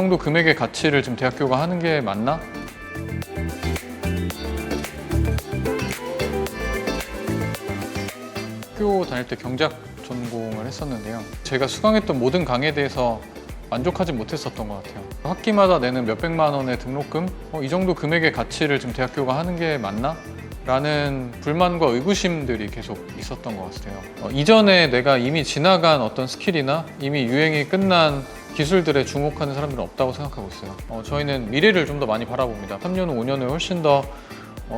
정도 금액의 가치를 지금 대학교가 하는 게 맞나? 학교 다닐 때 경제학 전공을 했었는데요. 제가 수강했던 모든 강의에 대해서 만족하지 못했었던 것 같아요. 학기마다 내는 몇백만 원의 등록금? 이 정도 금액의 가치를 지금 대학교가 하는 게 맞나? 라는 불만과 의구심들이 계속 있었던 것 같아요. 이전에 내가 이미 지나간 어떤 스킬이나 이미 유행이 끝난 기술들에 주목하는 사람들은 없다고 생각하고 있어요. 저희는 미래를 좀 더 많이 바라봅니다. 3년 후, 5년 후에 훨씬 더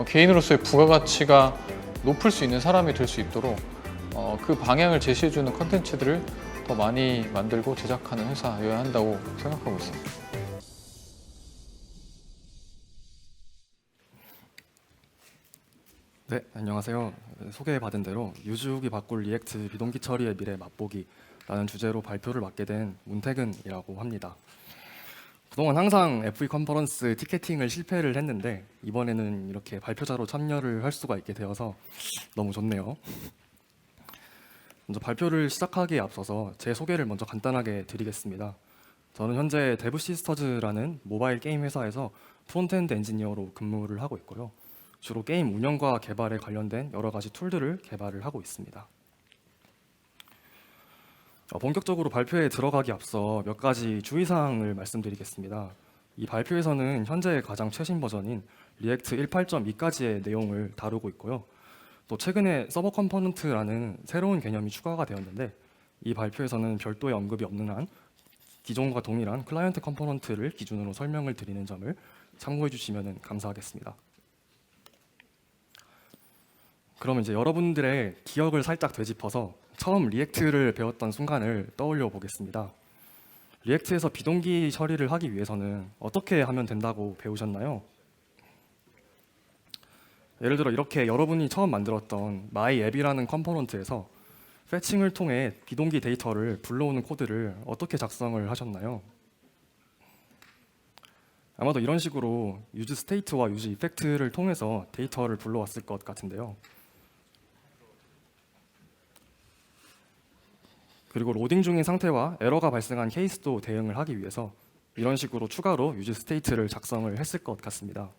개인으로서의 부가가치가 높을 수 있는 사람이 될 수 있도록 그 방향을 제시해주는 컨텐츠들을 더 많이 만들고 제작하는 회사여야 한다고 생각하고 있습니다. 네, 안녕하세요. 소개받은 대로 유주욱이 바꿀 리액트 비동기 처리의 미래 맛보기라는 주제로 발표를 맡게 된 문태근이라고 합니다. 그동안 항상 FE 컨퍼런스 티켓팅을 실패를 했는데 이번에는 이렇게 발표자로 참여를 할 수가 있게 되어서 너무 좋네요. 먼저 발표를 시작하기에 앞서서 제 소개를 먼저 간단하게 드리겠습니다. 저는 현재 데브시스터즈라는 모바일 게임 회사에서 프론트엔드 엔지니어로 근무를 하고 있고요. 주로 게임 운영과 개발에 관련된 여러 가지 툴들을 개발을 하고 있습니다. 본격적으로 발표에 들어가기 앞서 몇 가지 주의사항을 말씀드리겠습니다. 이 발표에서는 현재 가장 최신 버전인 리액트 1.8.2까지의 내용을 다루고 있고요. 또 최근에 서버 컴포넌트라는 새로운 개념이 추가가 되었는데 이 발표에서는 별도의 언급이 없는 한 기존과 동일한 클라이언트 컴포넌트를 기준으로 설명을 드리는 점을 참고해 주시면 감사하겠습니다. 그럼 이제 여러분들의 기억을 살짝 되짚어서 처음 리액트를 배웠던 순간을 떠올려 보겠습니다. 리액트에서 비동기 처리를 하기 위해서는 어떻게 하면 된다고 배우셨나요? 예를 들어 이렇게 여러분이 처음 만들었던 myApp이라는 컴포넌트에서 패칭을 통해 비동기 데이터를 불러오는 코드를 어떻게 작성을 하셨나요? 아마도 이런 식으로 use state와 use effect를 통해서 데이터를 불러왔을 것 같은데요. 그리고 로딩 중인 상태와 에러가 발생한 케이스도 대응을 하기 위해서 이런 식으로 추가로 use state를 작성을 했을 것 같습니다.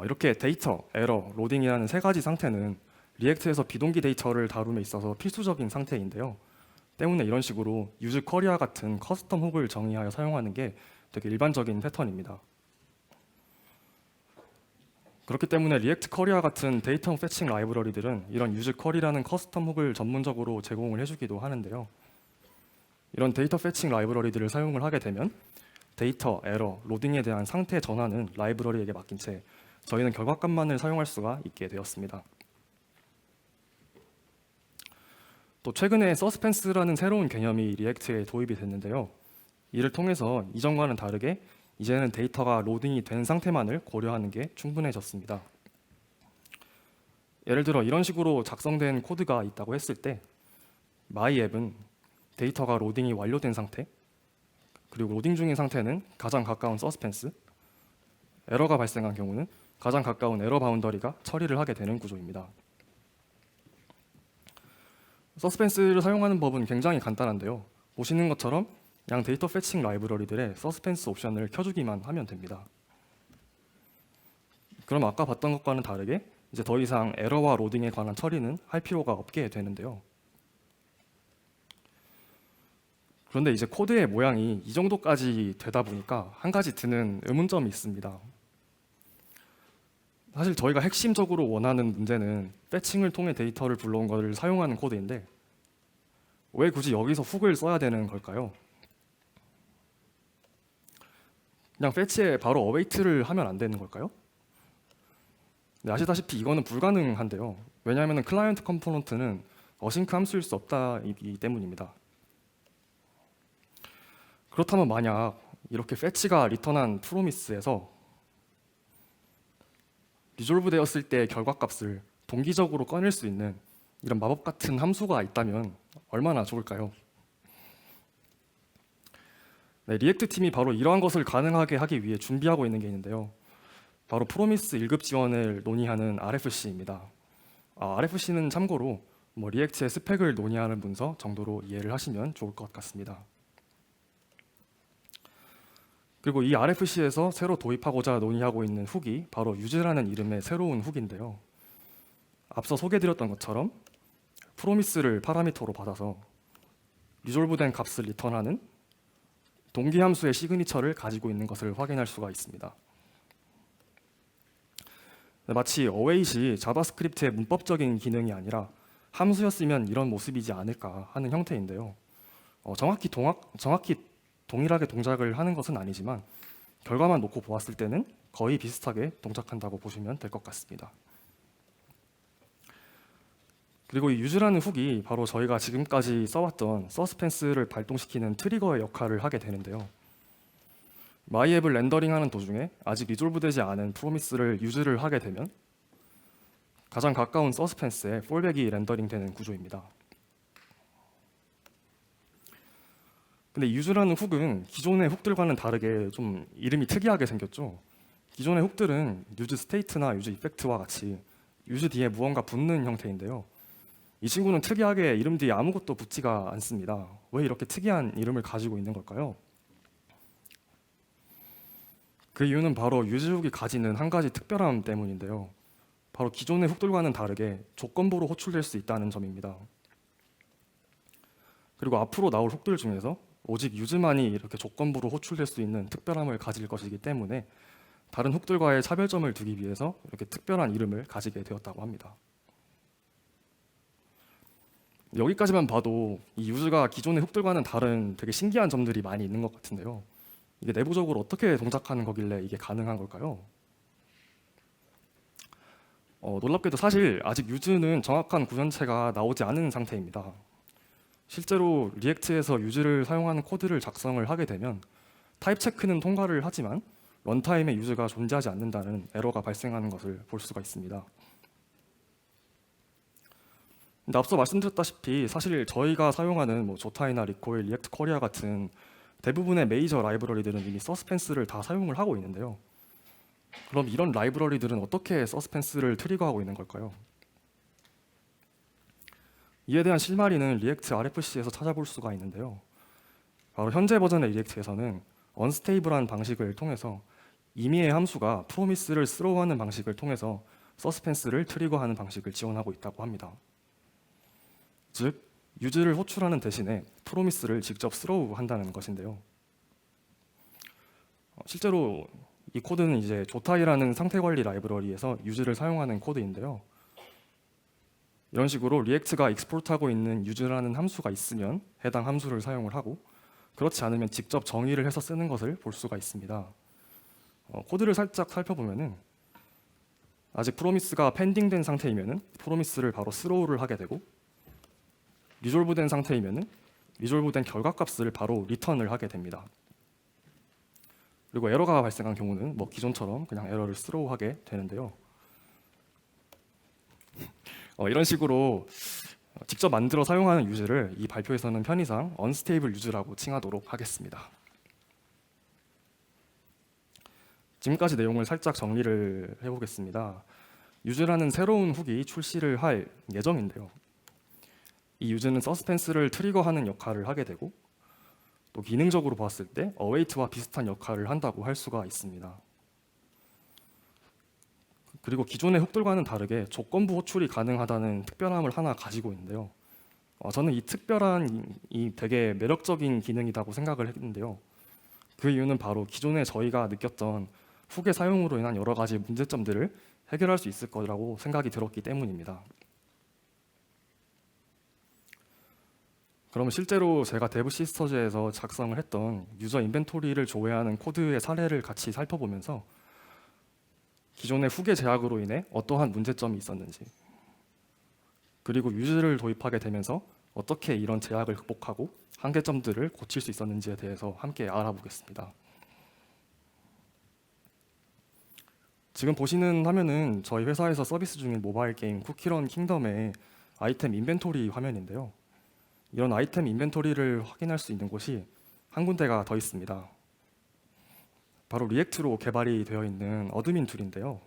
이렇게 데이터, 에러, 로딩이라는 세 가지 상태는 리액트에서 비동기 데이터를 다룸에 있어서 필수적인 상태인데요. 때문에 이런 식으로 use 쿼리와 같은 커스텀 훅을 정의하여 사용하는 게 되게 일반적인 패턴입니다. 그렇기 때문에 리액트 쿼리와 같은 데이터 패칭 라이브러리들은 이런 use 쿼리라는 커스텀 훅을 전문적으로 제공을 해주기도 하는데요. 이런 데이터 패칭 라이브러리들을 사용을 하게 되면 데이터, 에러, 로딩에 대한 상태 전환은 라이브러리에게 맡긴 채 저희는 결과값만을 사용할 수가 있게 되었습니다. 또 최근에 서스펜스라는 새로운 개념이 리액트에 도입이 됐는데요. 이를 통해서 이전과는 다르게 이제는 데이터가 로딩이 된 상태만을 고려하는 게 충분해졌습니다. 예를 들어 이런 식으로 작성된 코드가 있다고 했을 때 myApp은 데이터가 로딩이 완료된 상태, 그리고 로딩 중인 상태는 가장 가까운 서스펜스, 에러가 발생한 경우는 가장 가까운 에러 바운더리가 처리를 하게 되는 구조입니다. 서스펜스를 사용하는 법은 굉장히 간단한데요. 보시는 것처럼 양 데이터 패칭 라이브러리들의 서스펜스 옵션을 켜주기만 하면 됩니다. 그럼 아까 봤던 것과는 다르게 이제 더 이상 에러와 로딩에 관한 처리는 할 필요가 없게 되는데요. 그런데 이제 코드의 모양이 이 정도까지 되다 보니까 한 가지 드는 의문점이 있습니다. 사실 저희가 핵심적으로 원하는 문제는 패칭을 통해 데이터를 불러온 것을 사용하는 코드인데 왜 굳이 여기서 훅을 써야 되는 걸까요? 그냥 패치에 바로 어웨이트를 하면 안 되는 걸까요? 네, 아시다시피 이거는 불가능한데요. 왜냐하면 클라이언트 컴포넌트는 어싱크 함수일 수 없다이기 때문입니다. 그렇다면 만약 이렇게 패치가 리턴한 프로미스에서 리졸브 되었을 때 결과값을 동기적으로 꺼낼 수 있는 이런 마법 같은 함수가 있다면 얼마나 좋을까요? 네, 리액트 팀이 바로 이러한 것을 가능하게 하기 위해 준비하고 있는 게 있는데요. 바로 프로미스 1급 지원을 논의하는 RFC입니다. RFC는 참고로 리액트의 스펙을 논의하는 문서 정도로 이해를 하시면 좋을 것 같습니다. 그리고 이 RFC에서 새로 도입하고자 논의하고 있는 훅이 바로 유즈라는 이름의 새로운 훅인데요. 앞서 소개드렸던 것처럼 프로미스를 파라미터로 받아서 리졸브된 값을 리턴하는 동기 함수의 시그니처를 가지고 있는 것을 확인할 수가 있습니다. 마치 await이 자바스크립트의 문법적인 기능이 아니라 함수였으면 이런 모습이지 않을까 하는 형태인데요. 정확히 동일하게 동작을 하는 것은 아니지만 결과만 놓고 보았을 때는 거의 비슷하게 동작한다고 보시면 될 것 같습니다. 그리고 이 유즈라는 훅이 바로 저희가 지금까지 써왔던 서스펜스를 발동시키는 트리거의 역할을 하게 되는데요. 마이앱을 렌더링하는 도중에 아직 리졸브되지 않은 프로미스를 유즈를 하게 되면 가장 가까운 서스펜스에 폴백이 렌더링되는 구조입니다. 근데 유즈라는 훅은 기존의 훅들과는 다르게 좀 이름이 특이하게 생겼죠. 기존의 훅들은 유즈 스테이트나 유즈 이펙트와 같이 유즈 뒤에 무언가 붙는 형태인데요. 이 친구는 특이하게 이름 뒤에 아무것도 붙지가 않습니다. 왜 이렇게 특이한 이름을 가지고 있는 걸까요? 그 이유는 바로 유즈 훅이 가지는 한 가지 특별함 때문인데요. 바로 기존의 훅들과는 다르게 조건부로 호출될 수 있다는 점입니다. 그리고 앞으로 나올 훅들 중에서 오직 유즈만이 이렇게 조건부로 호출될 수 있는 특별함을 가질 것이기 때문에 다른 훅들과의 차별점을 두기 위해서 이렇게 특별한 이름을 가지게 되었다고 합니다. 여기까지만 봐도 이 유즈가 기존의 훅들과는 다른 되게 신기한 점들이 많이 있는 것 같은데요. 이게 내부적으로 어떻게 동작하는 거길래 이게 가능한 걸까요? 놀랍게도 사실 아직 유즈는 정확한 구현체가 나오지 않은 상태입니다. 실제로 리액트에서 유즈를 사용하는 코드를 작성을 하게 되면 타입 체크는 통과를 하지만 런타임에 유즈가 존재하지 않는다는 에러가 발생하는 것을 볼 수가 있습니다. 근데 앞서 말씀드렸다시피 사실 저희가 사용하는 조타이나 리코일, 리액트 코리아 같은 대부분의 메이저 라이브러리들은 이미 서스펜스를 다 사용을 하고 있는데요. 그럼 이런 라이브러리들은 어떻게 서스펜스를 트리거하고 있는 걸까요? 이에 대한 실마리는 리액트 RFC에서 찾아볼 수가 있는데요. 바로 현재 버전의 리액트에서는 언스테이블한 방식을 통해서 임의의 함수가 프로미스를 스로우하는 방식을 통해서 서스펜스를 트리거하는 방식을 지원하고 있다고 합니다. 즉, 유즈를 호출하는 대신에 프로미스를 직접 스로우한다는 것인데요. 실제로 이 코드는 이제 조타이라는 상태 관리 라이브러리에서 유즈를 사용하는 코드인데요. 이런 식으로 리액트가 익스포트하고 있는 유즈라는 함수가 있으면 해당 함수를 사용을 하고 그렇지 않으면 직접 정의를 해서 쓰는 것을 볼 수가 있습니다. 코드를 살짝 살펴보면은 아직 프로미스가 펜딩된 상태이면은 프로미스를 바로 스로우를 하게 되고 리졸브된 상태이면은 리졸브된 결과값을 바로 리턴을 하게 됩니다. 그리고 에러가 발생한 경우는 기존처럼 그냥 에러를 스로우하게 되는데요. 이런 식으로 직접 만들어 사용하는 유즈를 이 발표에서는 편의상 언스테이블 유즈라고 칭하도록 하겠습니다. 지금까지 내용을 살짝 정리를 해보겠습니다. 유즈라는 새로운 훅이 출시를 할 예정인데요. 이 유즈는 서스펜스를 트리거하는 역할을 하게 되고 또 기능적으로 봤을 때 await와 비슷한 역할을 한다고 할 수가 있습니다. 그리고 기존의 훅들과는 다르게 조건부 호출이 가능하다는 특별함을 하나 가지고 있는데요. 저는 이 특별한 이 되게 매력적인 기능이라고 생각을 했는데요. 그 이유는 바로 기존에 저희가 느꼈던 훅의 사용으로 인한 여러 가지 문제점들을 해결할 수 있을 거라고 생각이 들었기 때문입니다. 그럼 실제로 제가 데브 시스터즈에서 작성을 했던 유저 인벤토리를 조회하는 코드의 사례를 같이 살펴보면서 기존의 훅의 제약으로 인해 어떠한 문제점이 있었는지 그리고 유즈를 도입하게 되면서 어떻게 이런 제약을 극복하고 한계점들을 고칠 수 있었는지에 대해서 함께 알아보겠습니다. 지금 보시는 화면은 저희 회사에서 서비스 중인 모바일 게임 쿠키런 킹덤의 아이템 인벤토리 화면인데요. 이런 아이템 인벤토리를 확인할 수 있는 곳이 한 군데가 더 있습니다. 바로 리액트로 개발이 되어 있는 어드민 툴인데요.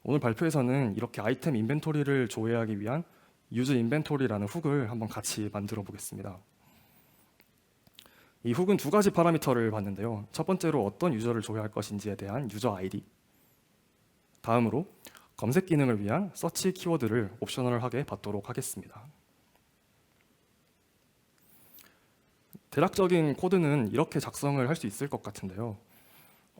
오늘 발표에서는 이렇게 아이템 인벤토리를 조회하기 위한 유즈 인벤토리라는 훅을 한번 같이 만들어 보겠습니다. 이 훅은 두 가지 파라미터를 받는데요. 첫 번째로 어떤 유저를 조회할 것인지에 대한 유저 아이디, 다음으로 검색 기능을 위한 서치 키워드를 옵셔널하게 받도록 하겠습니다. 대략적인 코드는 이렇게 작성을 할 수 있을 것 같은데요.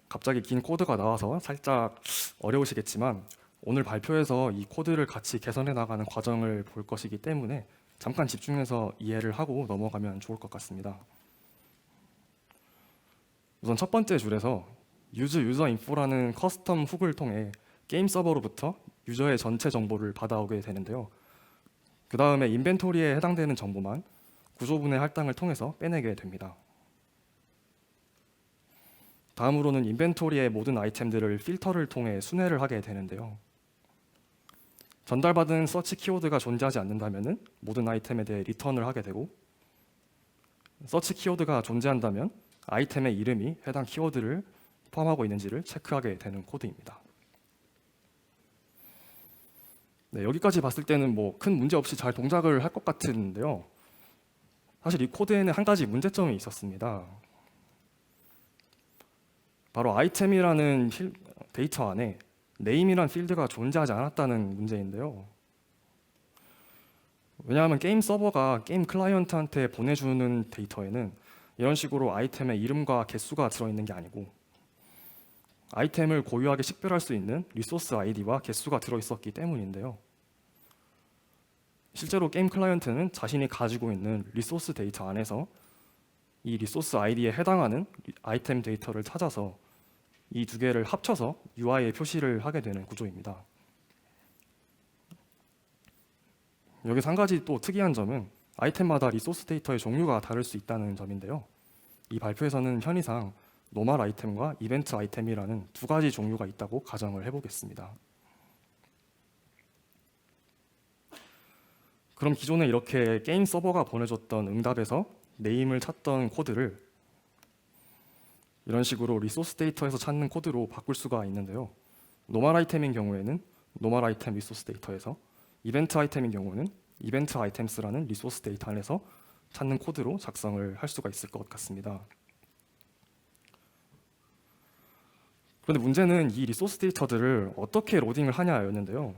갑자기 긴 코드가 나와서 살짝 어려우시겠지만 오늘 발표에서 이 코드를 같이 개선해 나가는 과정을 볼 것이기 때문에 잠깐 집중해서 이해를 하고 넘어가면 좋을 것 같습니다. 우선 첫 번째 줄에서 use user info라는 커스텀 훅을 통해 게임 서버로부터 유저의 전체 정보를 받아오게 되는데요. 그 다음에 인벤토리에 해당되는 정보만 구조분해 할당을 통해서 빼내게 됩니다. 다음으로는 인벤토리의 모든 아이템들을 필터를 통해 순회를 하게 되는데요. 전달받은 서치 키워드가 존재하지 않는다면 모든 아이템에 대해 리턴을 하게 되고, 서치 키워드가 존재한다면 아이템의 이름이 해당 키워드를 포함하고 있는지를 체크하게 되는 코드입니다. 네, 여기까지 봤을 때는 뭐 큰 문제 없이 잘 동작을 할 것 같은데요. 사실 이 코드에는 한 가지 문제점이 있었습니다. 바로 아이템이라는 데이터 안에 네임이란 필드가 존재하지 않았다는 문제인데요. 왜냐하면 게임 서버가 게임 클라이언트한테 보내주는 데이터에는 이런 식으로 아이템의 이름과 개수가 들어있는 게 아니고 아이템을 고유하게 식별할 수 있는 리소스 아이디와 개수가 들어있었기 때문인데요. 실제로 게임 클라이언트는 자신이 가지고 있는 리소스 데이터 안에서 이 리소스 아이디에 해당하는 아이템 데이터를 찾아서 이 두 개를 합쳐서 UI에 표시를 하게 되는 구조입니다. 여기서 한 가지 또 특이한 점은 아이템마다 리소스 데이터의 종류가 다를 수 있다는 점인데요. 이 발표에서는 편의상 노멀 아이템과 이벤트 아이템이라는 두 가지 종류가 있다고 가정을 해보겠습니다. 그럼 기존에 이렇게 게임 서버가 보내줬던 응답에서 네임을 찾던 코드를 이런 식으로 리소스 데이터에서 찾는 코드로 바꿀 수가 있는데요. 노멀 아이템인 경우에는 노멀 아이템 리소스 데이터에서, 이벤트 아이템인 경우는 이벤트 아이템스라는 리소스 데이터 안에서 찾는 코드로 작성을 할 수가 있을 것 같습니다. 그런데 문제는 이 리소스 데이터들을 어떻게 로딩을 하냐였는데요.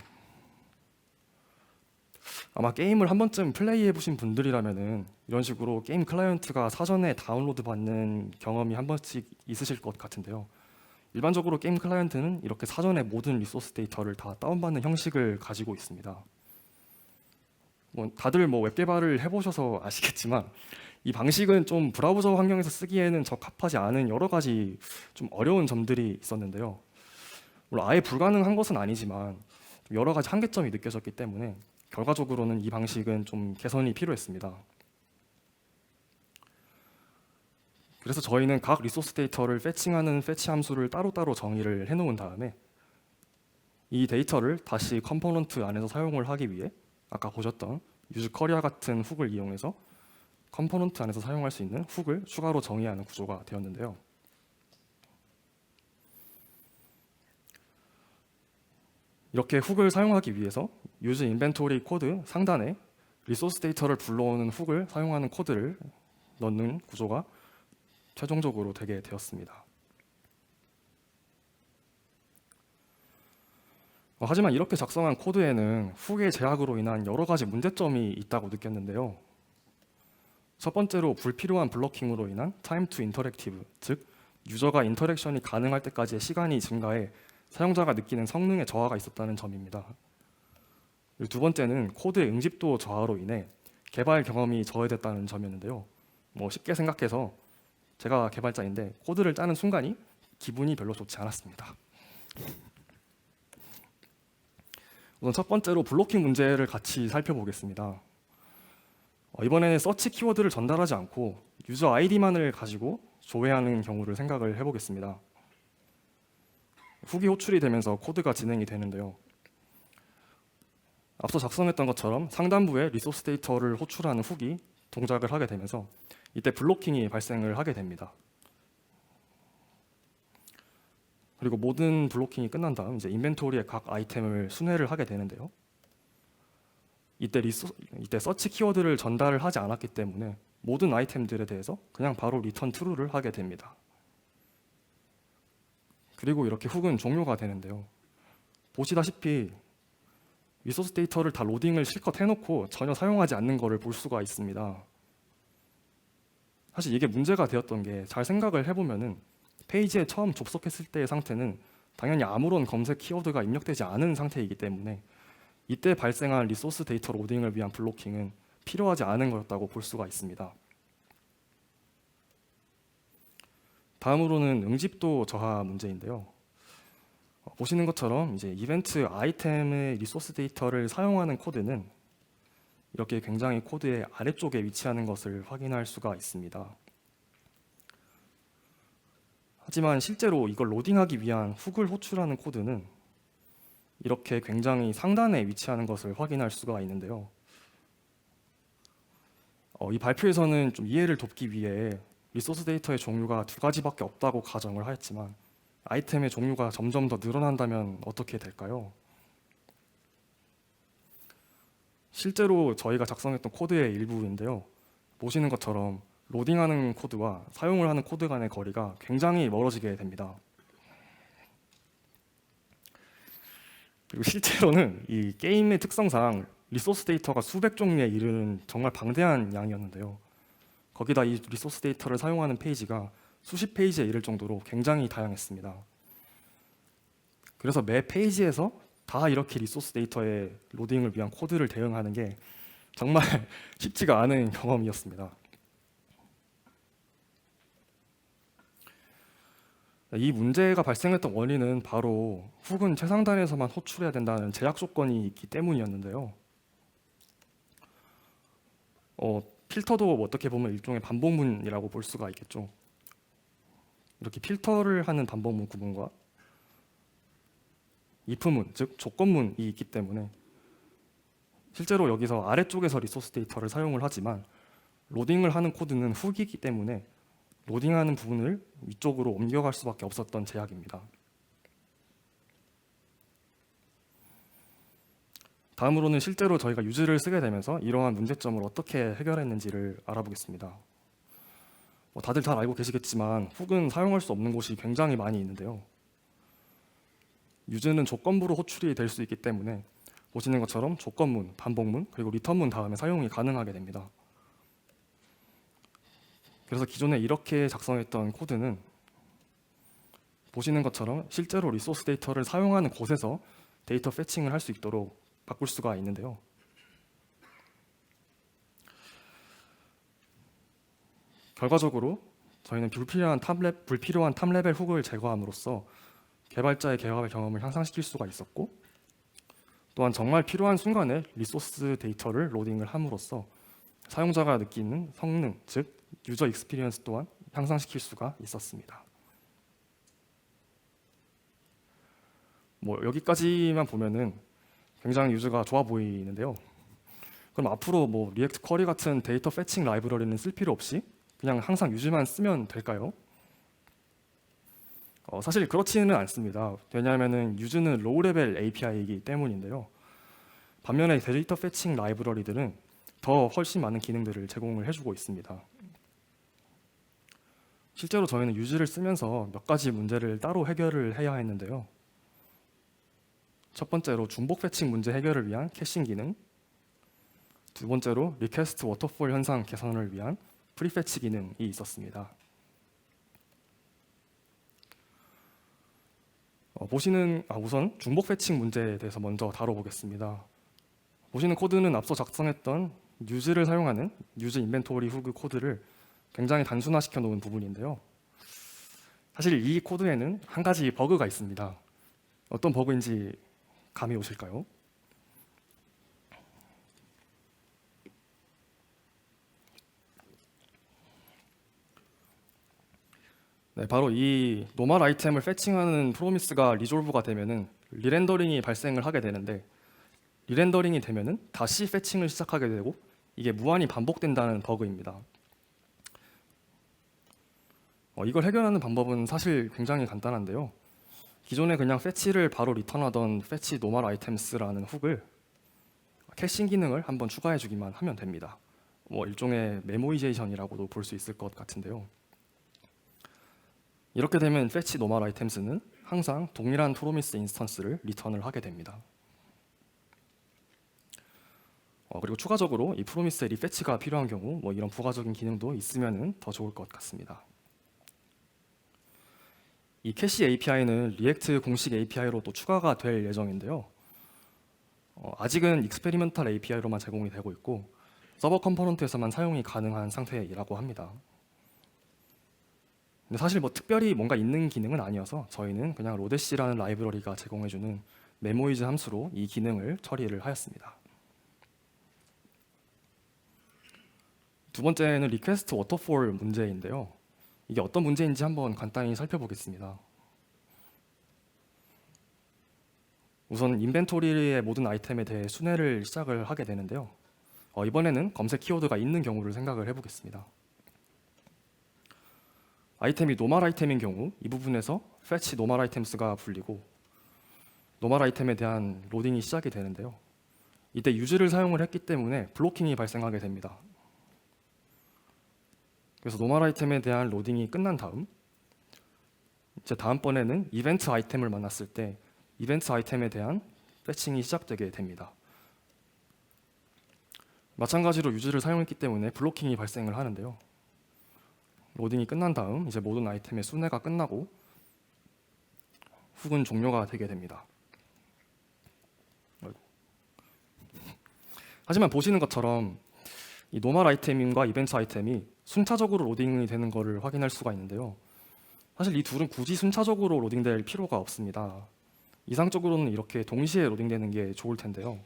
아마 게임을 한 번쯤 플레이해 보신 분들이라면은 이런 식으로 게임 클라이언트가 사전에 다운로드 받는 경험이 한 번씩 있으실 것 같은데요. 일반적으로 게임 클라이언트는 이렇게 사전에 모든 리소스 데이터를 다 다운받는 형식을 가지고 있습니다. 다들 웹 개발을 해보셔서 아시겠지만 이 방식은 좀 브라우저 환경에서 쓰기에는 적합하지 않은 여러 가지 좀 어려운 점들이 있었는데요. 물론 아예 불가능한 것은 아니지만 여러 가지 한계점이 느껴졌기 때문에 결과적으로는 이 방식은 좀 개선이 필요했습니다. 그래서 저희는 각 리소스 데이터를 패칭하는 패치 함수를 따로따로 정의를 해놓은 다음에 이 데이터를 다시 컴포넌트 안에서 사용을 하기 위해 아까 보셨던 use 커리어 같은 훅을 이용해서 컴포넌트 안에서 사용할 수 있는 훅을 추가로 정의하는 구조가 되었는데요. 이렇게 훅을 사용하기 위해서 use inventory 코드 상단에 리소스 데이터를 불러오는 훅을 사용하는 코드를 넣는 구조가 최종적으로 되게 되었습니다. 하지만 이렇게 작성한 코드에는 훅의 제약으로 인한 여러 가지 문제점이 있다고 느꼈는데요. 첫 번째로 불필요한 블로킹으로 인한 time to interactive, 즉 유저가 인터랙션이 가능할 때까지의 시간이 증가해 사용자가 느끼는 성능에 저하가 있었다는 점입니다. 두 번째는 코드의 응집도 저하로 인해 개발 경험이 저해됐다는 점이었는데요. 쉽게 생각해서 제가 개발자인데 코드를 짜는 순간이 기분이 별로 좋지 않았습니다. 우선 첫 번째로 블로킹 문제를 같이 살펴보겠습니다. 이번에는 서치 키워드를 전달하지 않고 유저 아이디만을 가지고 조회하는 경우를 생각을 해보겠습니다. 훅이 호출이 되면서 코드가 진행이 되는데요. 앞서 작성했던 것처럼 상단부에 리소스 데이터를 호출하는 훅이 동작을 하게 되면서 이때 블로킹이 발생을 하게 됩니다. 그리고 모든 블로킹이 끝난 다음 이제 인벤토리의 각 아이템을 순회를 하게 되는데요. 이때 서치 키워드를 전달을 하지 않았기 때문에 모든 아이템들에 대해서 그냥 바로 리턴 true를 하게 됩니다. 그리고 이렇게 훅은 종료가 되는데요. 보시다시피 리소스 데이터를 다 로딩을 실컷 해놓고 전혀 사용하지 않는 것을 볼 수가 있습니다. 사실 이게 문제가 되었던 게 잘 생각을 해보면은 페이지에 처음 접속했을 때의 상태는 당연히 아무런 검색 키워드가 입력되지 않은 상태이기 때문에 이때 발생한 리소스 데이터 로딩을 위한 블로킹은 필요하지 않은 거였다고 볼 수가 있습니다. 다음으로는 응집도 저하 문제인데요. 보시는 것처럼 이제 이벤트 아이템의 리소스 데이터를 사용하는 코드는 이렇게 굉장히 코드의 아래쪽에 위치하는 것을 확인할 수가 있습니다. 하지만 실제로 이걸 로딩하기 위한 훅을 호출하는 코드는 이렇게 굉장히 상단에 위치하는 것을 확인할 수가 있는데요. 이 발표에서는 좀 이해를 돕기 위해 리소스 데이터의 종류가 두 가지밖에 없다고 가정을 하였지만 아이템의 종류가 점점 더 늘어난다면 어떻게 될까요? 실제로 저희가 작성했던 코드의 일부인데요. 보시는 것처럼 로딩하는 코드와 사용을 하는 코드 간의 거리가 굉장히 멀어지게 됩니다. 그리고 실제로는 이 게임의 특성상 리소스 데이터가 수백 종류에 이르는 정말 방대한 양이었는데요. 거기다 이 리소스 데이터를 사용하는 페이지가 수십 페이지에 이를 정도로 굉장히 다양했습니다. 그래서 매 페이지에서 다 이렇게 리소스 데이터의 로딩을 위한 코드를 대응하는 게 정말 쉽지가 않은 경험이었습니다. 이 문제가 발생했던 원인은 바로 훅은 최상단에서만 호출해야 된다는 제약 조건이 있기 때문이었는데요. 필터도 어떻게 보면 일종의 반복문이라고 볼 수가 있겠죠. 이렇게 필터를 하는 반복문 구문과 if문, 즉 조건문이 있기 때문에 실제로 여기서 아래쪽에서 리소스 데이터를 사용을 하지만 로딩을 하는 코드는 훅이기 때문에 로딩하는 부분을 위쪽으로 옮겨갈 수밖에 없었던 제약입니다. 다음으로는 실제로 저희가 유즈를 쓰게 되면서 이러한 문제점을 어떻게 해결했는지를 알아보겠습니다. 다들 잘 알고 계시겠지만 훅은 사용할 수 없는 곳이 굉장히 많이 있는데요. 유즈는 조건부로 호출이 될 수 있기 때문에 보시는 것처럼 조건문, 반복문, 그리고 리턴문 다음에 사용이 가능하게 됩니다. 그래서 기존에 이렇게 작성했던 코드는 보시는 것처럼 실제로 리소스 데이터를 사용하는 곳에서 데이터 패칭을 할 수 있도록 바꿀 수가 있는데요. 결과적으로 저희는 불필요한 탑레벨 훅을 제거함으로써 개발자의 개발 경험을 향상시킬 수가 있었고, 또한 정말 필요한 순간에 리소스 데이터를 로딩을 함으로써 사용자가 느끼는 성능, 즉 유저 익스피리언스 또한 향상시킬 수가 있었습니다. 여기까지만 보면은 굉장히 유저가 좋아 보이는데요. 그럼 앞으로 리액트 쿼리 같은 데이터 패칭 라이브러리는 쓸 필요 없이 그냥 항상 유즈만 쓰면 될까요? 사실 그렇지는 않습니다. 왜냐하면 유즈는 로우 레벨 API이기 때문인데요. 반면에 데이터 패칭 라이브러리들은 더 훨씬 많은 기능들을 제공을 해주고 있습니다. 실제로 저희는 유즈를 쓰면서 몇 가지 문제를 따로 해결을 해야 했는데요. 첫 번째로 중복 패칭 문제 해결을 위한 캐싱 기능, 두 번째로 리퀘스트 워터폴 현상 개선을 위한 프리패치 기능이 있었습니다. 우선 중복 패칭 문제에 대해서 먼저 다뤄보겠습니다. 보시는 코드는 앞서 작성했던 유즈를 사용하는 유즈 인벤토리 훅 코드를 굉장히 단순화시켜 놓은 부분인데요. 사실 이 코드에는 한 가지 버그가 있습니다. 어떤 버그인지 감이 오실까요? 네, 바로 이 노멀 아이템을 패칭하는 프로미스가 리졸브가 되면은 리렌더링이 발생을 하게 되는데, 리렌더링이 되면은 다시 패칭을 시작하게 되고 이게 무한히 반복된다는 버그입니다. 이걸 해결하는 방법은 사실 굉장히 간단한데요. 기존에 그냥 패치를 바로 리턴하던 패치 노멀 아이템스라는 훅을 캐싱 기능을 한번 추가해 주기만 하면 됩니다. 뭐 일종의 메모이제이션이라고도 볼 수 있을 것 같은데요. 이렇게 되면 fetch normal items는 항상 동일한 프로미스 인스턴스를 리턴을 하게 됩니다. 그리고 추가적으로 이 프로미스의 리패치가 필요한 경우 뭐 이런 부가적인 기능도 있으면 더 좋을 것 같습니다. 이 캐시 API는 리액트 공식 API로 또 추가가 될 예정인데요. 아직은 익스페리멘탈 API로만 제공이 되고 있고 서버 컴포넌트에서만 사용이 가능한 상태이라고 합니다. 근데 사실 뭐 특별히 뭔가 있는 기능은 아니어서 저희는 그냥 로데시라는 라이브러리가 제공해주는 메모이즈 함수로 이 기능을 처리를 하였습니다. 두 번째는 리퀘스트 워터폴 문제인데요. 이게 어떤 문제인지 한번 간단히 살펴보겠습니다. 우선 인벤토리의 모든 아이템에 대해 순회를 시작을 하게 되는데요. 이번에는 검색 키워드가 있는 경우를 생각을 해보겠습니다. 아이템이 노멀 아이템인 경우 이 부분에서 fetch 노멀 아이템스가 불리고 노멀 아이템에 대한 로딩이 시작이 되는데요. 이때 유즈를 사용을 했기 때문에 블로킹이 발생하게 됩니다. 그래서 노멀 아이템에 대한 로딩이 끝난 다음 이제 다음번에는 이벤트 아이템을 만났을 때 이벤트 아이템에 대한 패칭이 시작되게 됩니다. 마찬가지로 유즈를 사용했기 때문에 블로킹이 발생을 하는데요. 로딩이 끝난 다음 이제 모든 아이템의 순회가 끝나고 훅은 종료가 되게 됩니다. 하지만 보시는 것처럼 이 노멀 아이템과 이벤트 아이템이 순차적으로 로딩이 되는 것을 확인할 수가 있는데요. 사실 이 둘은 굳이 순차적으로 로딩될 필요가 없습니다. 이상적으로는 이렇게 동시에 로딩되는 게 좋을 텐데요.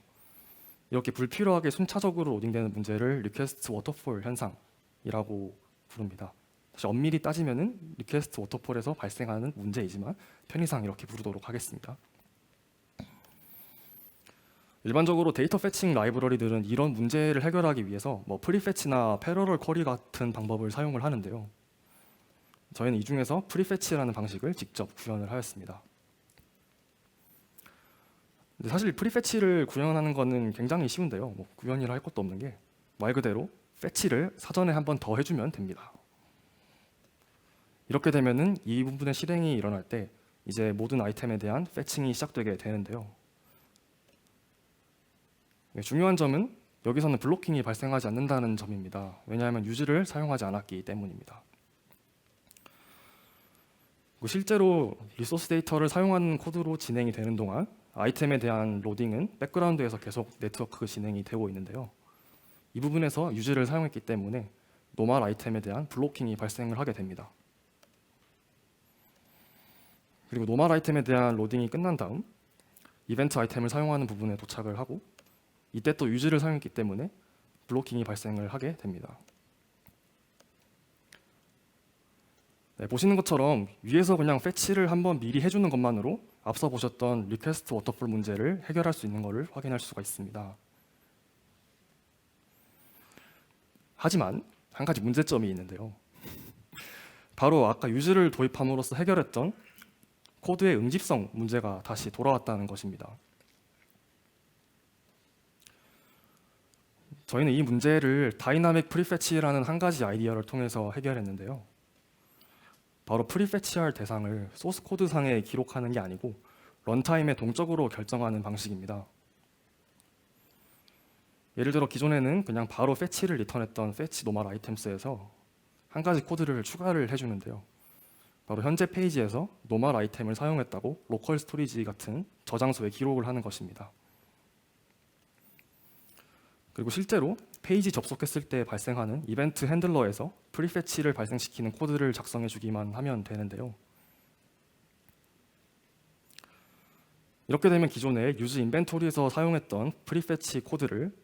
이렇게 불필요하게 순차적으로 로딩되는 문제를 리퀘스트 워터폴 현상이라고 부릅니다. 사실 엄밀히 따지면은 리퀘스트 워터폴에서 발생하는 문제이지만 편의상 이렇게 부르도록 하겠습니다. 일반적으로 데이터 패칭 라이브러리들은 이런 문제를 해결하기 위해서 뭐 프리패치나 패러럴 쿼리 같은 방법을 사용을 하는데요. 저희는 이 중에서 프리패치라는 방식을 직접 구현을 하였습니다. 근데 사실 프리패치를 구현하는 것은 굉장히 쉬운데요. 뭐 구현이라 할 것도 없는 게 말 그대로 패치를 사전에 한 번 더 해주면 됩니다. 이렇게 되면은 이 부분의 실행이 일어날 때 이제 모든 아이템에 대한 패칭이 시작되게 되는데요. 중요한 점은 여기서는 블로킹이 발생하지 않는다는 점입니다. 왜냐하면 유즈를 사용하지 않았기 때문입니다. 실제로 리소스 데이터를 사용하는 코드로 진행이 되는 동안 아이템에 대한 로딩은 백그라운드에서 계속 네트워크 진행이 되고 있는데요. 이 부분에서 유즈를 사용했기 때문에 노멀 아이템에 대한 블로킹이 발생을 하게 됩니다. 그리고 노멀 아이템에 대한 로딩이 끝난 다음 이벤트 아이템을 사용하는 부분에 도착을 하고 이때 또 유즈를 사용했기 때문에 블로킹이 발생을 하게 됩니다. 네, 보시는 것처럼 위에서 그냥 패치를 한번 미리 해주는 것만으로 앞서 보셨던 리퀘스트 워터폴 문제를 해결할 수 있는 것을 확인할 수가 있습니다. 하지만 한 가지 문제점이 있는데요. 바로 아까 유즈를 도입함으로써 해결했던 코드의 응집성 문제가 다시 돌아왔다는 것입니다. 저희는 이 문제를 다이나믹 프리패치라는 한 가지 아이디어를 통해서 해결했는데요. 바로 프리패치할 대상을 소스 코드상에 기록하는 게 아니고 런타임에 동적으로 결정하는 방식입니다. 예를 들어 기존에는 그냥 바로 패치를 리턴했던 패치 노멀 아이템스에서 한 가지 코드를 추가를 해주는데요. 바로 현재 페이지에서 노멀 아이템을 사용했다고 로컬 스토리지 같은 저장소에 기록을 하는 것입니다. 그리고 실제로 페이지 접속했을 때 발생하는 이벤트 핸들러에서 프리패치를 발생시키는 코드를 작성해 주기만 하면 되는데요. 이렇게 되면 기존에 유즈 인벤토리에서 사용했던 프리패치 코드를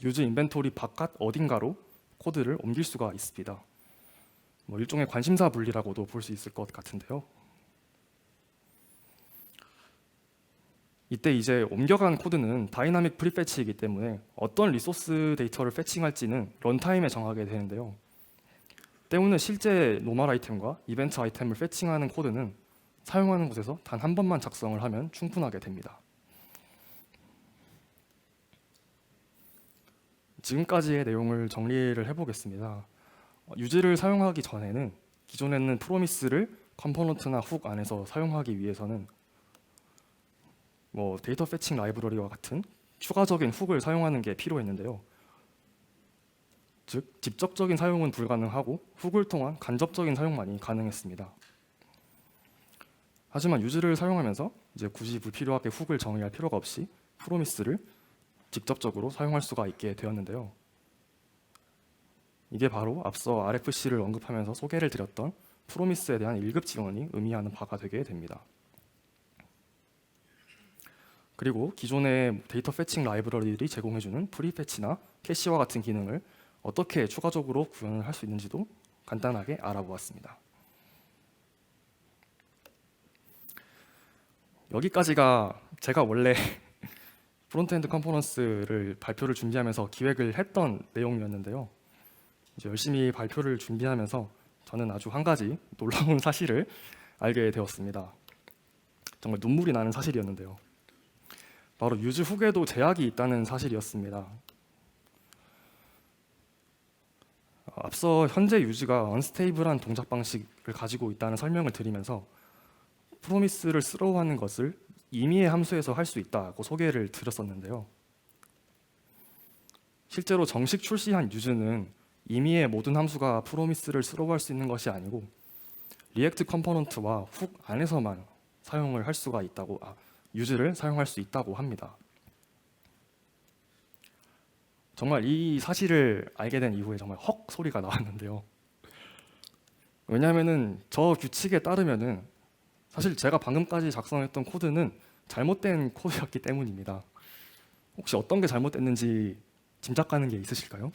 유즈 인벤토리 바깥 어딘가로 코드를 옮길 수가 있습니다. 뭐 일종의 관심사 분리라고도 볼 수 있을 것 같은데요. 이때 이제 옮겨간 코드는 다이나믹 프리패치이기 때문에 어떤 리소스 데이터를 패칭할지는 런타임에 정하게 되는데요. 때문에 실제 노멀 아이템과 이벤트 아이템을 패칭하는 코드는 사용하는 곳에서 단 한 번만 작성을 하면 충분하게 됩니다. 지금까지의 내용을 정리를 해보겠습니다. 유지를 사용하기 전에는 기존에는 프로미스를 컴포넌트나 훅 안에서 사용하기 위해서는 데이터 패칭 라이브러리와 같은 추가적인 훅을 사용하는 게 필요했는데요. 즉 직접적인 사용은 불가능하고 훅을 통한 간접적인 사용만이 가능했습니다. 하지만 유지를 사용하면서 이제 굳이 불필요하게 훅을 정의할 필요가 없이 프로미스를 직접적으로 사용할 수가 있게 되었는데요. 이게 바로 앞서 RFC를 언급하면서 소개를 드렸던 프로미스에 대한 1급 지원이 의미하는 바가 되게 됩니다. 그리고 기존의 데이터 패칭 라이브러리들이 제공해주는 프리패치나 캐시와 같은 기능을 어떻게 추가적으로 구현을 할 수 있는지도 간단하게 알아보았습니다. 여기까지가 제가 원래 프론트엔드 컴포넌스를 발표를 준비하면서 기획을 했던 내용이었는데요. 이제 열심히 발표를 준비하면서 저는 아주 한 가지 놀라운 사실을 알게 되었습니다. 정말 눈물이 나는 사실이었는데요. 바로 유즈 훅에도 제약이 있다는 사실이었습니다. 앞서 현재 유즈가 언스테이블한 동작 방식을 가지고 있다는 설명을 드리면서 프로미스를 스로우하는 것을 임의의 함수에서 할 수 있다고 소개를 드렸었는데요. 실제로 정식 출시한 유즈는 임의의 모든 함수가 프로미스를 스로우할 수 있는 것이 아니고 리액트 컴포넌트와 훅 안에서만 사용을 할 수가 있다고 유즈를 사용할 수 있다고 합니다. 정말 이 사실을 알게 된 이후에 정말 헉 소리가 나왔는데요. 왜냐하면은 저 규칙에 따르면은 사실 제가 방금까지 작성했던 코드는 잘못된 코드였기 때문입니다. 혹시 어떤 게 잘못됐는지 짐작 가는 게 있으실까요?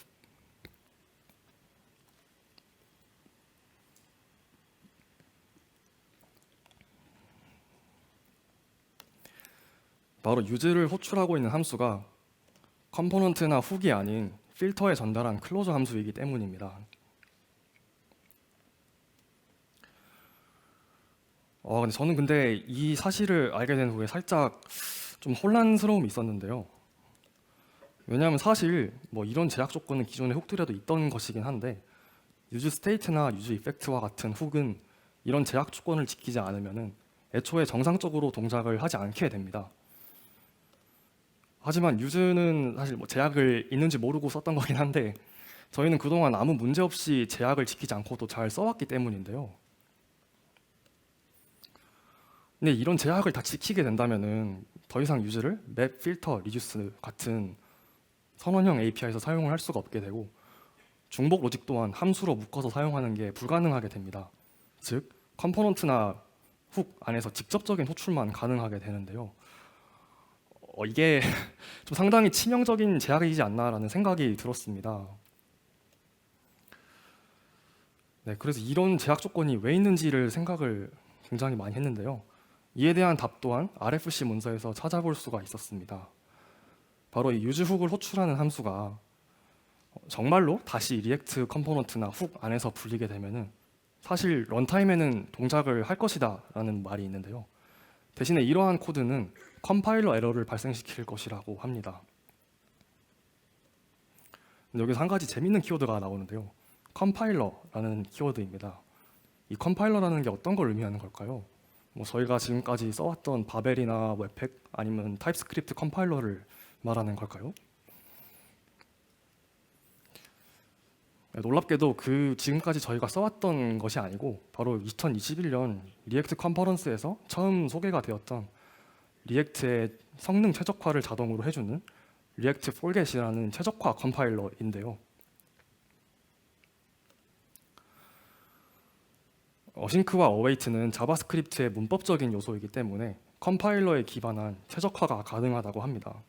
바로 유즈를 호출하고 있는 함수가 컴포넌트나 훅이 아닌 필터에 전달한 클로저 함수이기 때문입니다. 근데 이 사실을 알게 된 후에 살짝 좀 혼란스러움이 있었는데요. 왜냐하면 사실 이런 제약 조건은 기존의 훅들에도 있던 것이긴 한데 유즈 스테이트나 유즈 이펙트와 같은 훅은 이런 제약 조건을 지키지 않으면 애초에 정상적으로 동작을 하지 않게 됩니다. 하지만 유즈는 사실 제약을 있는지 모르고 썼던 거긴 한데 저희는 그동안 아무 문제 없이 제약을 지키지 않고도 잘 써왔기 때문인데요. 근데 이런 제약을 다 지키게 된다면은 더 이상 유즈를 맵, 필터, 리듀스 같은 선언형 API에서 사용을 할 수가 없게 되고 중복 로직 또한 함수로 묶어서 사용하는 게 불가능하게 됩니다. 즉 컴포넌트나 훅 안에서 직접적인 호출만 가능하게 되는데요. 이게 좀 상당히 치명적인 제약이지 않나라는 생각이 들었습니다. 네, 그래서 이런 제약 조건이 왜 있는지를 생각을 굉장히 많이 했는데요. 이에 대한 답 또한 RFC 문서에서 찾아볼 수가 있었습니다. 바로 이 유즈 훅을 호출하는 함수가 정말로 다시 리액트 컴포넌트나 훅 안에서 불리게 되면은 사실 런타임에는 동작을 할 것이다 라는 말이 있는데요. 대신에 이러한 코드는 컴파일러 에러를 발생시킬 것이라고 합니다. 여기서 한 가지 재밌는 키워드가 나오는데요. 컴파일러라는 키워드입니다. 이 컴파일러라는 게 어떤 걸 의미하는 걸까요? 저희가 지금까지 써왔던 바벨이나 웹팩 아니면 타입스크립트 컴파일러를 말하는 걸까요? 놀랍게도 지금까지 저희가 써왔던 것이 아니고 바로 2021년 리액트 컨퍼런스에서 처음 소개가 되었던 리액트의 성능 최적화를 자동으로 해주는 리액트 폴겟이라는 최적화 컴파일러인데요. 어싱크와 어웨이트는 자바스크립트의 문법적인 요소이기 때문에 컴파일러에 기반한 최적화가 가능하다고 합니다.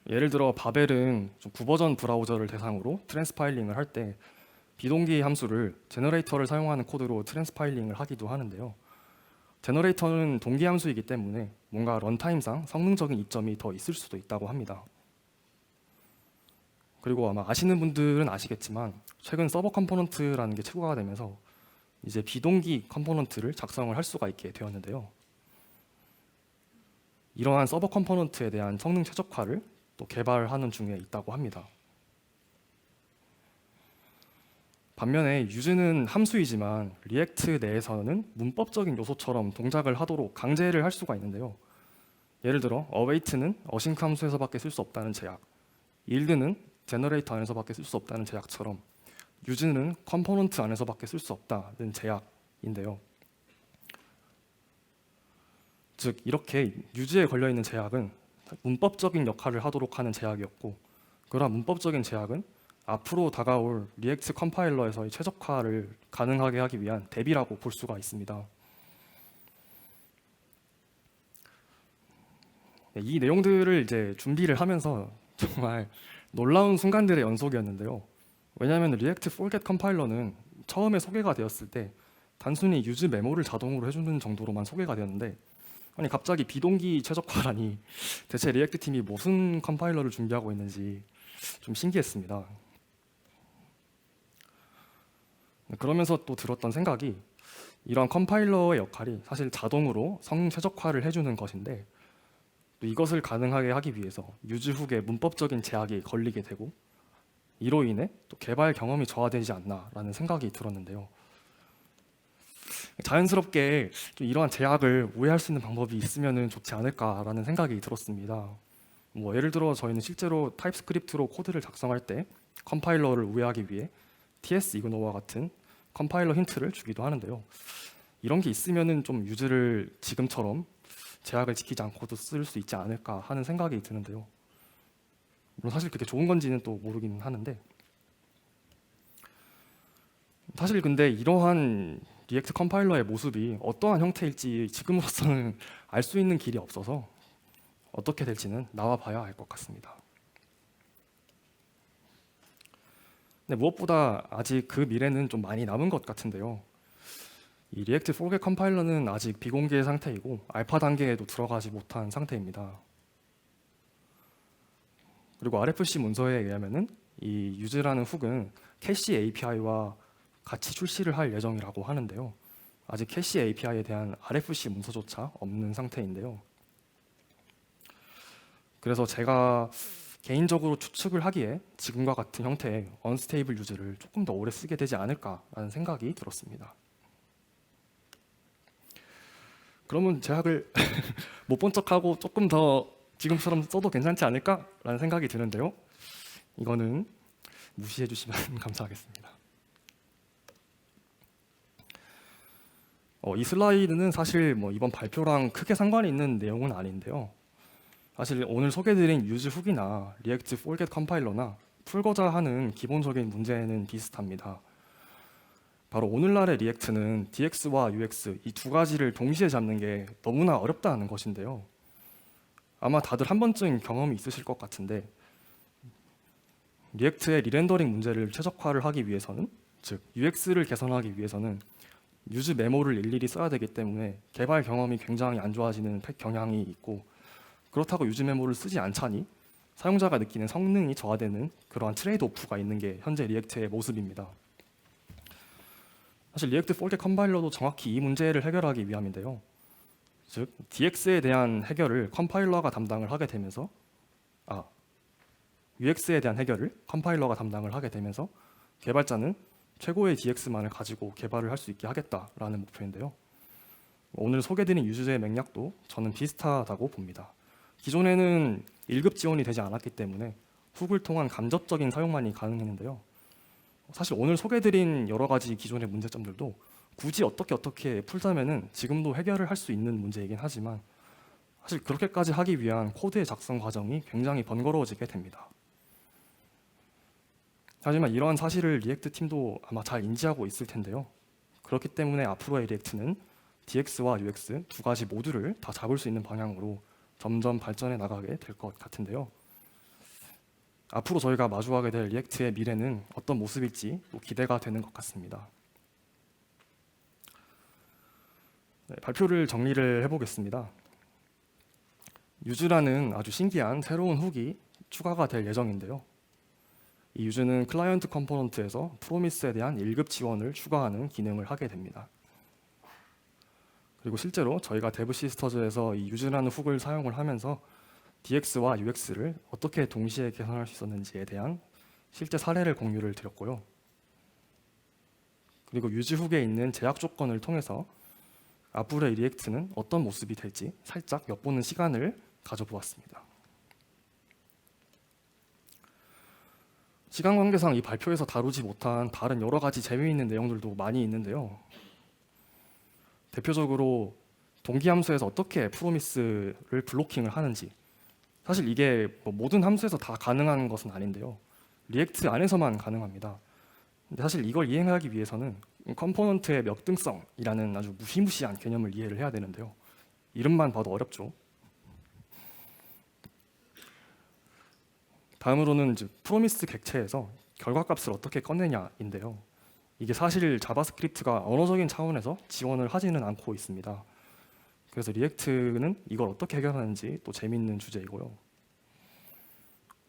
예를 들어 바벨은 좀 구버전 브라우저를 대상으로 트랜스파일링을 할 때 비동기 함수를 제너레이터를 사용하는 코드로 트랜스파일링을 하기도 하는데요. 제너레이터는 동기 함수이기 때문에 뭔가 런타임상 성능적인 이점이 더 있을 수도 있다고 합니다. 그리고 아마 아시는 분들은 아시겠지만 최근 서버 컴포넌트라는 게 최고가 되면서 이제 비동기 컴포넌트를 작성을 할 수가 있게 되었는데요. 이러한 서버 컴포넌트에 대한 성능 최적화를 또 개발하는 중에 있다고 합니다. 반면에 유즈는 함수이지만 리액트 내에서는 문법적인 요소처럼 동작을 하도록 강제를 할 수가 있는데요. 예를 들어 await는 어싱크 함수에서밖에 쓸 수 없다는 제약, yield는 제너레이터 안에서밖에 쓸 수 없다는 제약처럼 유즈는 컴포넌트 안에서밖에 쓸 수 없다는 제약인데요. 즉 이렇게 유즈에 걸려있는 제약은 문법적인 역할을 하도록 하는 제약이었고, 그러한 문법적인 제약은 앞으로 다가올 리액트 컴파일러에서의 최적화를 가능하게 하기 위한 대비라고 볼 수가 있습니다. 이 내용들을 이제 준비를 하면서 정말 놀라운 순간들의 연속이었는데요. 왜냐하면 리액트 폴겟 컴파일러는 처음에 소개가 되었을 때 단순히 유즈 메모를 자동으로 해주는 정도로만 소개가 되었는데, 아니 갑자기 비동기 최적화라니 대체 리액트 팀이 무슨 컴파일러를 준비하고 있는지 좀 신기했습니다. 그러면서 또 들었던 생각이, 이러한 컴파일러의 역할이 사실 자동으로 성 최적화를 해주는 것인데, 또 이것을 가능하게 하기 위해서 유즈 훅에 문법적인 제약이 걸리게 되고, 이로 인해 또 개발 경험이 저하되지 않나라는 생각이 들었는데요. 자연스럽게 좀 이러한 제약을 우회할 수 있는 방법이 있으면 좋지 않을까라는 생각이 들었습니다. 예를 들어 저희는 실제로 타입스크립트로 코드를 작성할 때 컴파일러를 우회하기 위해 TS 이그노와 같은 컴파일러 힌트를 주기도 하는데요. 이런 게 있으면 좀 유즈를 지금처럼 제약을 지키지 않고도 쓸 수 있지 않을까 하는 생각이 드는데요. 물론 사실 그게 좋은 건지는 또 모르긴 하는데, 사실 근데 이러한 리액트 컴파일러의 모습이 어떠한 형태일지 지금으로서는 알 수 있는 길이 없어서 어떻게 될지는 나와 봐야 알 것 같습니다. 근데 무엇보다 아직 그 미래는 좀 많이 남은 것 같은데요. 이 리액트 폴겟 컴파일러는 아직 비공개 상태이고 알파 단계에도 들어가지 못한 상태입니다. 그리고 RFC 문서에 의하면은 이 유즈라는 훅은 캐시 API와 같이 출시를 할 예정이라고 하는데요. 아직 캐시 API에 대한 RFC 문서조차 없는 상태인데요. 그래서 제가 개인적으로 추측을 하기에 지금과 같은 형태의 언스테이블 유즈를 조금 더 오래 쓰게 되지 않을까라는 생각이 들었습니다. 그러면 제약을 못 본 척하고 조금 더 지금처럼 써도 괜찮지 않을까라는 생각이 드는데요. 이거는 무시해 주시면 감사하겠습니다. 이 슬라이드는 사실 이번 발표랑 크게 상관이 있는 내용은 아닌데요. 사실 오늘 소개드린 유즈 훅이나 리액트 폴겟 컴파일러나 풀고자 하는 기본적인 문제는 비슷합니다. 바로 오늘날의 리액트는 DX와 UX 이 두 가지를 동시에 잡는 게 너무나 어렵다는 것인데요. 아마 다들 한 번쯤 경험이 있으실 것 같은데, 리액트의 리렌더링 문제를 최적화를 하기 위해서는, 즉 UX를 개선하기 위해서는 유즈 메모를 일일이 써야 되기 때문에 개발 경험이 굉장히 안 좋아지는 경향이 있고, 그렇다고 유즈 메모를 쓰지 않자니 사용자가 느끼는 성능이 저하되는 그러한 트레이드 오프가 있는 게 현재 리액트의 모습입니다. 사실 리액트 폴겟 컴파일러도 정확히 이 문제를 해결하기 위함인데요. 즉 DX에 대한 해결을 컴파일러가 담당을 하게 되면서 UX에 대한 해결을 컴파일러가 담당을 하게 되면서 개발자는 최고의 DX만을 가지고 개발을 할 수 있게 하겠다라는 목표인데요. 오늘 소개드린 유즈의 맥락도 저는 비슷하다고 봅니다. 기존에는 1급 지원이 되지 않았기 때문에 훅을 통한 간접적인 사용만이 가능했는데요. 사실 오늘 소개드린 여러 가지 기존의 문제점들도 굳이 어떻게 풀자면은 지금도 해결을 할 수 있는 문제이긴 하지만, 사실 그렇게까지 하기 위한 코드의 작성 과정이 굉장히 번거로워지게 됩니다. 하지만 이러한 사실을 리액트 팀도 아마 잘 인지하고 있을 텐데요. 그렇기 때문에 앞으로의 리액트는 DX와 UX 두 가지 모두를 다 잡을 수 있는 방향으로 점점 발전해 나가게 될 것 같은데요. 앞으로 저희가 마주하게 될 리액트의 미래는 어떤 모습일지 또 기대가 되는 것 같습니다. 발표를 정리를 해보겠습니다. 유즈라는 아주 신기한 새로운 훅이 추가가 될 예정인데요. 이 유즈는 클라이언트 컴포넌트에서 프로미스에 대한 1급 지원을 추가하는 기능을 하게 됩니다. 그리고 실제로 저희가 데브 시스터즈에서 이 유즈라는 훅을 사용을 하면서 DX와 UX를 어떻게 동시에 개선할 수 있었는지에 대한 실제 사례를 공유를 드렸고요. 그리고 유지 후기에 있는 제약 조건을 통해서 앞으로의 리액트는 어떤 모습이 될지 살짝 엿보는 시간을 가져보았습니다. 시간 관계상 이 발표에서 다루지 못한 다른 여러 가지 재미있는 내용들도 많이 있는데요. 대표적으로 동기 함수에서 어떻게 프로미스를 블로킹을 하는지, 사실 이게 뭐 모든 함수에서 다 가능한 것은 아닌데요. 리액트 안에서만 가능합니다. 근데 사실 이걸 이행하기 위해서는 컴포넌트의 역등성이라는 아주 무시무시한 개념을 이해를 해야 되는데요. 이름만 봐도 어렵죠. 다음으로는 이제 프로미스 객체에서 결과값을 어떻게 꺼내냐인데요. 이게 사실 자바스크립트가 언어적인 차원에서 지원을 하지는 않고 있습니다. 그래서 리액트는 이걸 어떻게 해결하는지 또 재미있는 주제이고요.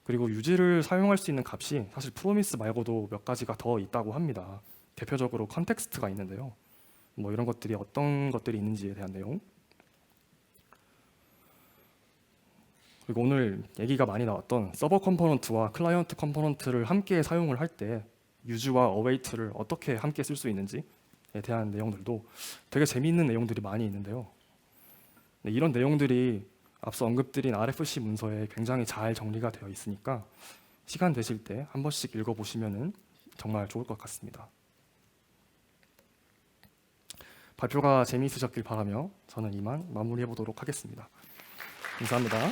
그리고 유지를 사용할 수 있는 값이 사실 프로미스 말고도 몇 가지가 더 있다고 합니다. 대표적으로 컨텍스트가 있는데요. 뭐 이런 것들이 어떤 것들이 있는지에 대한 내용. 그리고 오늘 얘기가 많이 나왔던 서버 컴포넌트와 클라이언트 컴포넌트를 함께 사용을 할 때 유즈와 어웨이트를 어떻게 함께 쓸 수 있는지에 대한 내용들도 되게 재미있는 내용들이 많이 있는데요. 네, 이런 내용들이 앞서 언급드린 RFC 문서에 굉장히 잘 정리가 되어 있으니까 시간 되실 때 한 번씩 읽어보시면 정말 좋을 것 같습니다. 발표가 재미있으셨길 바라며 저는 이만 마무리해 보도록 하겠습니다. 감사합니다.